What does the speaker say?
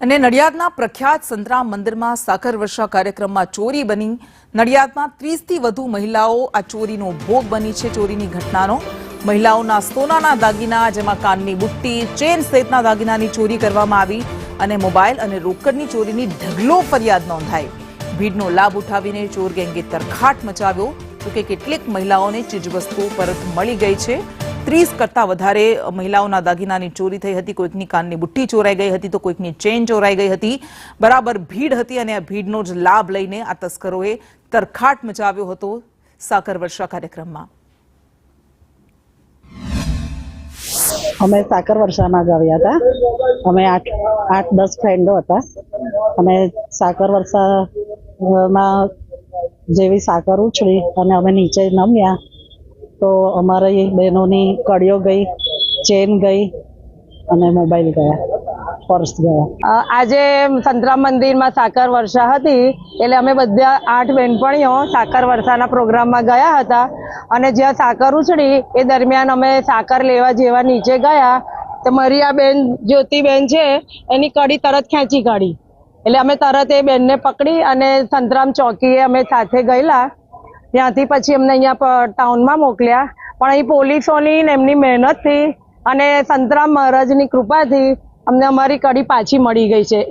અને નડિયાદના પ્રખ્યાત સંતરામ મંદિરમાં સાકર વર્ષા કાર્યક્રમમાં ચોરી બની નડિયાદમાં 30 થી વધુ મહિલાઓ આ ચોરીનો ભોગ બની છે। ચોરીની ઘટનાનો મહિલાઓના સોનાના દાગીના જેમાં કાનની બુટ્ટી ચેન સહિતના દાગીનાની ચોરી કરવામાં આવી અને મોબાઈલ અને રોકડની ચોરીની ઢગલો ફરિયાદ નોંધાઈ। ભીડનો લાભ ઉઠાવીને ચોર ગેંગે તરખાટ મચાવ્યો। જોકે કેટલીક મહિલાઓને ચીજવસ્તુઓ પરત મળી ગઈ છે। 30 કરતા વધારે મહિલાઓના દાગીનાની ચોરી થઈ હતી। કોઈકની કાનની બુટ્ટી ચોરાઈ ગઈ હતી તો કોઈકની ચેન ચોરાઈ ગઈ હતી। બરાબર ભીડ હતી અને આ ભીડનો જ લાભ લઈને આ તસ્કરોએ તરખાટ મચાવ્યો હતો સાકર વર્ષા કાર્યક્રમમાં। અમે સાકર વર્ષામાં ગયા હતા। અમે 8-10 ફ્રેન્ડો હતા અને સાકર વર્ષામાં જેવી સાકર ઉછળી અને અમે નીચે નમ્યા તો અમારી બહેનોની કડીઓ ગઈ, ચેન ગઈ અને મોબાઈલ ગયા, પર્સ ગયા। આજે સંતરામ મંદિરમાં સાકર વર્ષા હતી એટલે અમે બધા 8 બહેનપણીઓ સાકર વર્ષાના પ્રોગ્રામમાં ગયા હતા અને જ્યાં સાકર ઉછળી એ દરમિયાન અમે સાકર લેવા જેવા નીચે ગયા તો મારી આ બેન જ્યોતિબેન છે એની કડી તરત ખેંચી કાઢી એટલે અમે તરત એ બેનને પકડી અને સંતરામ ચોકીએ અમે સાથે ગયેલા। ત્યાંથી પછી અમને અહીંયા ટાઉનમાં મોકલ્યા પણ અહીં પોલીસોની ને એમની મહેનતથી અને સંતરામ મહારાજની કૃપાથી અમને અમારી કડી પાછી મળી ગઈ છે।